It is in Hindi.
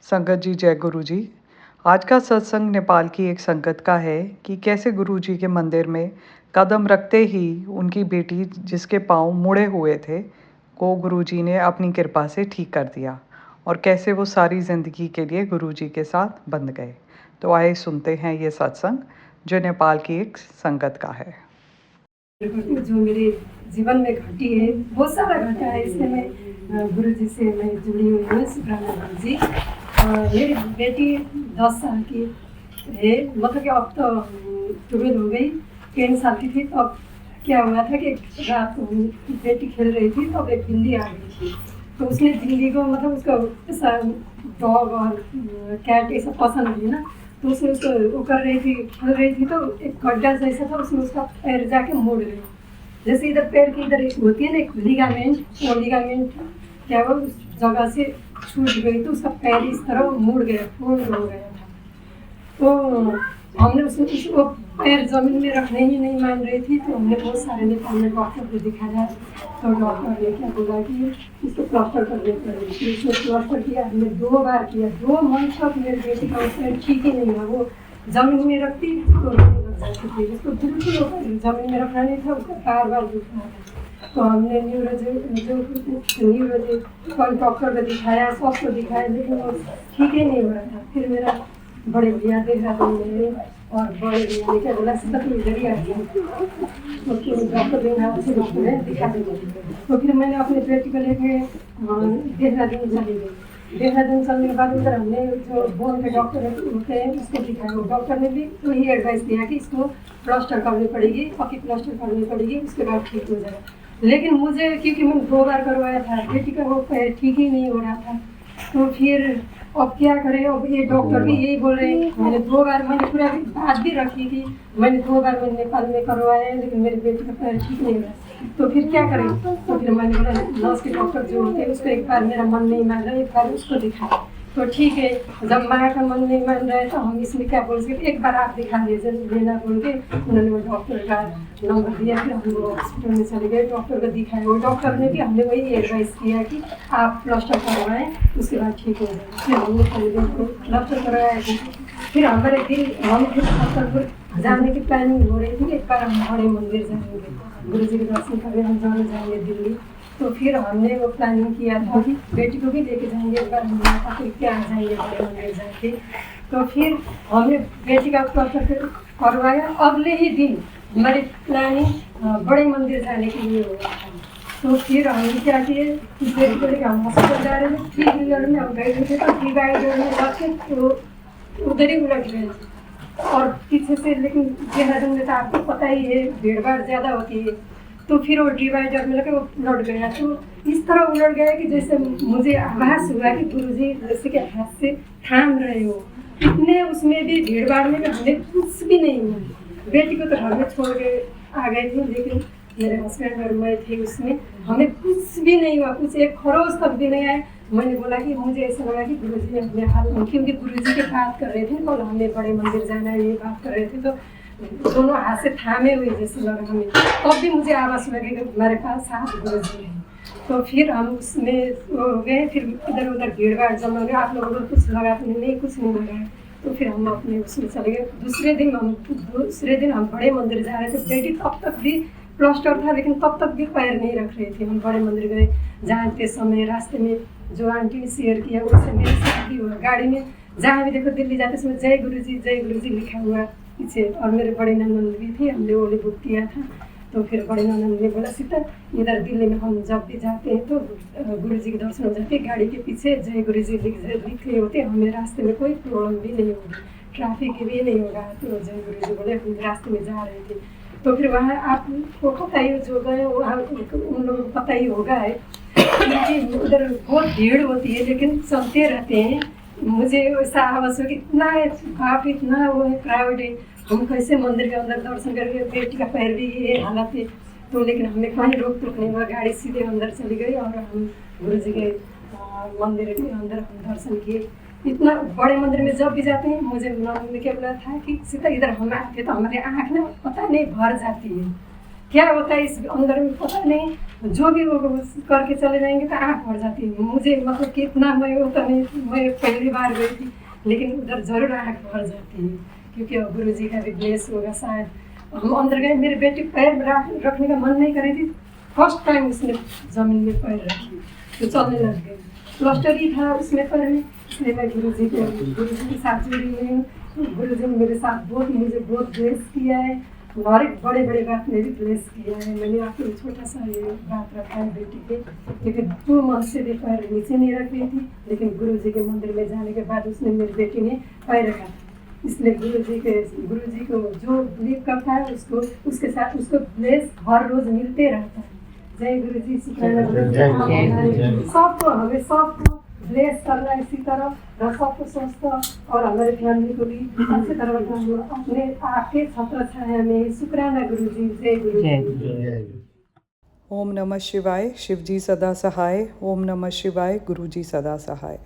संगत जी, जय गुरु जी। आज का सत्संग नेपाल की एक संगत का है कि कैसे गुरु जी के मंदिर में कदम रखते ही उनकी बेटी जिसके पाँव मुड़े हुए थे, को गुरु जी ने अपनी कृपा से ठीक कर दिया और कैसे वो सारी ज़िंदगी के लिए गुरु जी के साथ बंध गए। तो आइए सुनते हैं ये सत्संग जो नेपाल की एक संगत का है। जो मेरे जीवन में घटी है, बहुत सारा घटा है। इसलिए मैं गुरु जी से मैं जुड़ी हुई हूँ। सुब्रह्मण्य गुरु जी, मेरी बेटी 10 साल की है, मतलब कि अब तो 12 हो गई। 10 साल की थी तब क्या हुआ था कि रात को बेटी खेल रही थी तब एक बिल्ली आ गई थी। तो उसने बिल्ली को, मतलब उसका ऐसा डॉग और कैट ऐसा पसंद है ना, तो उसने उसको वो कर रही थी, खेल रही थी, तो एक गड्ढा जैसा था, उसमें उसका पैर जाके मुड़ गया। जैसे इधर पैर की इधर एक होती है ना एक लिगामेंट, वो लिगामेंट क्या हुआ उस जगह से छूट गई, तो उसका पैर इस तरह मुड़ गया, फोल्ड हो गया था। तो हमने उसको पैर जमीन में रखने ही नहीं मान रही थी, तो हमने बहुत सारे नेपाल में डॉक्टर को दिखाया। तो डॉक्टर ने क्या बोला कि इसको प्लास्टर करने पड़ेगी। इसको प्लास्टर किया, हमने 2 बार किया। 2 मंथ तक मेरी बेटी का पैर ठीक ही नहीं हुआ। वो जमीन में रखती तो रोने लग जाती थी, उसको बिल्कुल जमीन में रखना नहीं था, उसका बार बार दुख रहा था। तो हमने न्यूरोलॉजी कल डॉक्टर को दिखाया, सबको दिखाया, लेकिन वो ठीक ही नहीं हो रहा था। फिर मेरा बड़े भैया देहरादून में और बड़े भैया ने क्या बोला, सीधा तुम इधर ही आ गया, तो डॉक्टर अच्छे डॉक्टर है, दिखा देंगे। तो फिर मैंने अपने बेटी को लेके देहरादून चली गई। देहरादून चलने के बाद उधर हमने जो बोन के डॉक्टर होते हैं उसको दिखाया। वो डॉक्टर ने भी वही एडवाइस दिया कि इसको प्लास्टर करनी पड़ेगी, पक्की प्लास्टर करनी पड़ेगी, उसके बाद ठीक हो जाएगा। लेकिन मुझे, क्योंकि मैंने 2 बार करवाया था, बेटी का वो पैर ठीक ही नहीं हो रहा था, तो फिर अब क्या करें। अब ये डॉक्टर भी यही बोल रहे हैं। मैंने 2 बार, मैंने पूरा बात भी रखी कि मैंने 2 बार मैंने नेपाल में करवाया, लेकिन मेरी बेटी का पैर ठीक नहीं हुआ, तो फिर क्या करें। तो फिर मैंने बोला नर्स के डॉक्टर जो होते हैं उसको एक बार, मेरा मन नहीं मान रहा, एक बार उसको दिखाया। तो ठीक है, जब माँ का मन नहीं मान रहा है तो हम इसमें क्या बोल सकते, एक बार आप दिखा लीजिए लेना बोल के उन्होंने वो डॉक्टर का नंबर दिया। फिर हम लोग हॉस्पिटल में चले गए, डॉक्टर को दिखाया। वो डॉक्टर ने भी हमने वही एडवाइस किया कि आप प्लास्टर करवाएं, उसके बाद ठीक हो जाएगा। फिर हमने चले गए, प्लास्टर करवाया। फिर हमारे दिन हम फिर छतरपुर जाने की प्लानिंग हो रही थी कि एक बार हम बड़े मंदिर जाएंगे, गुरु जी के दर्शन करने हम जाएंगे दिल्ली। तो फिर हमने वो प्लानिंग किया था कि बेटी को भी लेके जाएंगे, एक बार हम माता करके आ जाएंगे बड़े मंदिर जाके। तो फिर हमने बेटी का प्लास्टर करवाया। अगले ही दिन हमारी प्लानिंग बड़े मंदिर जाने के लिए हो गया था। तो फिर हमने क्या किए, बेटी को लेकर हम हॉस्पिटल जा रहे थे, 3 व्हीलर में हम गए थे, तो डिवाइडर में जाके तो उधर ही उलट गए और पीछे से। लेकिन देहरादून में तो आपको पता ही है भीड़ भाड़ ज़्यादा होती है, तो फिर वो डिवाइडर में लगे वो उलट गया। तो इस तरह उलट गया कि जैसे मुझे आभास हुआ कि गुरुजी जैसे कि हाथ से थाम रहे हो। इतने उसमें भी भीड़ भाड़ में हमें कुछ भी नहीं हुआ। बेटी को तो घर में छोड़ के आ गए थे, लेकिन मेरे हस्बैंड और मैं थे उसमें, हमें कुछ भी नहीं हुआ, कुछ एक खरोच तक भी नहीं आया। मैंने बोला कि मुझे ऐसा लगा कि गुरुजी ने अपने हाथ में, क्योंकि गुरुजी के बात कर रहे थे, कल हमें बड़े मंदिर जाना है ये बात कर रहे थे, तो दोनों हाथ से थामे हुए जैसे लगा हमें। तब भी मुझे आवाज़ लगे कि हमारे पास साथ गुरुजी हैं। तो फिर हम उसमें हो गए, फिर इधर उधर भीड़ भाड़ जमा गया। आप लोगों को कुछ लगा तो नहीं, कुछ नहीं लगा। तो फिर हम अपने उसमें चले गए। दूसरे दिन हम बड़े मंदिर जा रहे थे। बेटी तब तक भी प्लास्टर था, लेकिन तब तक भी पैर नहीं रख रहे थे। हम बड़े मंदिर गए, जाते समय रास्ते में जो आंटी ने शेयर किया उससे मेरी शादी हुआ। गाड़ी में जहाँ भी देखो दिल्ली जाते समय जय गुरु जी लिखा हुआ पीछे, और मेरे बड़े ननद भी थे, हमने वो बुक किया था। तो फिर बड़े ननद ने बोला सीता इधर दिल्ली में हम जब भी जाते हैं तो गुरु जी के दर्शन हो जाते हैं, गाड़ी के पीछे जय गुरु जी लिखे होते, हमें रास्ते में कोई प्रॉब्लम भी नहीं होगी, ट्रैफिक भी नहीं होगा। तो जय गुरु जी बोले, हम रास्ते में जा रहे थे। तो फिर वहाँ आपको पता ही जो गए वहाँ उन लोगों को पता ही होगा है कि उधर बहुत भीड़ होती है, लेकिन चलते रहते हैं। मुझे ऐसा आवाज़ हो कि इतना है, काफ़ी इतना वो है, क्राउड है, हम कैसे मंदिर के अंदर दर्शन करके, बेटी का पैर भी ये हालत है। तो लेकिन हमने कहीं रोक टोक नहीं हुआ, गाड़ी सीधे अंदर चली गई और हम गुरु जी के मंदिर के अंदर हम दर्शन किए। इतना बड़े मंदिर में जब भी जाते हैं, मुझे उन्होंने क्या बोला था कि सीता इधर हम आते तो हमारे आँख ना पता नहीं भर जाती है, क्या होता है इस अंदर में पता नहीं। जो भी वो करके चले जाएंगे तो आँख भर जाती है मुझे, मतलब कि इतना मैं वो तो नहीं, मैं पहली बार गई थी लेकिन उधर जरूर आँख भर जाती है, क्योंकि अब गुरु जी का भी ब्लेस होगा शायद। हम अंदर गए, मेरे बेटे पैर में रखने का मन नहीं कर रही थी, फर्स्ट टाइम उसने जमीन में पैर रखी तो चलने लग गई। प्लास्टर ही था उसमें पैर में, इसलिए मैं गुरु जी के साथ जुड़ी हुई हूँ। गुरु जी ने मेरे साथ मुझे बहुत ब्लेस किया है, और एक बड़े बड़े बात में भी ब्लेस किया है। मैंने आपको छोटा सा ये बात रखा है बेटी के, लेकिन 2 मंथ से भी पैर नीचे नहीं रख रही थी, लेकिन गुरु जी के मंदिर में जाने के बाद उसने, मेरी बेटी ने पैर रखा। इसलिए गुरु जी को जो बिलीव करता है उसको, उसके साथ उसको ब्लेस हर रोज मिलते रहता है। जय गुरु जी, सबको हमें सबको ब्लेस करना इसी तरह, र सबको स्वस्थ और हमारे फैमिली को भी अच्छी तरह रखना अपने आपके छत्र छाया में। शुक्राना गुरु जी, जय गुरु जी। ओम नमः शिवाय, शिवजी सदा सहाय। ओम नमः शिवाय, गुरुजी सदा सहाय।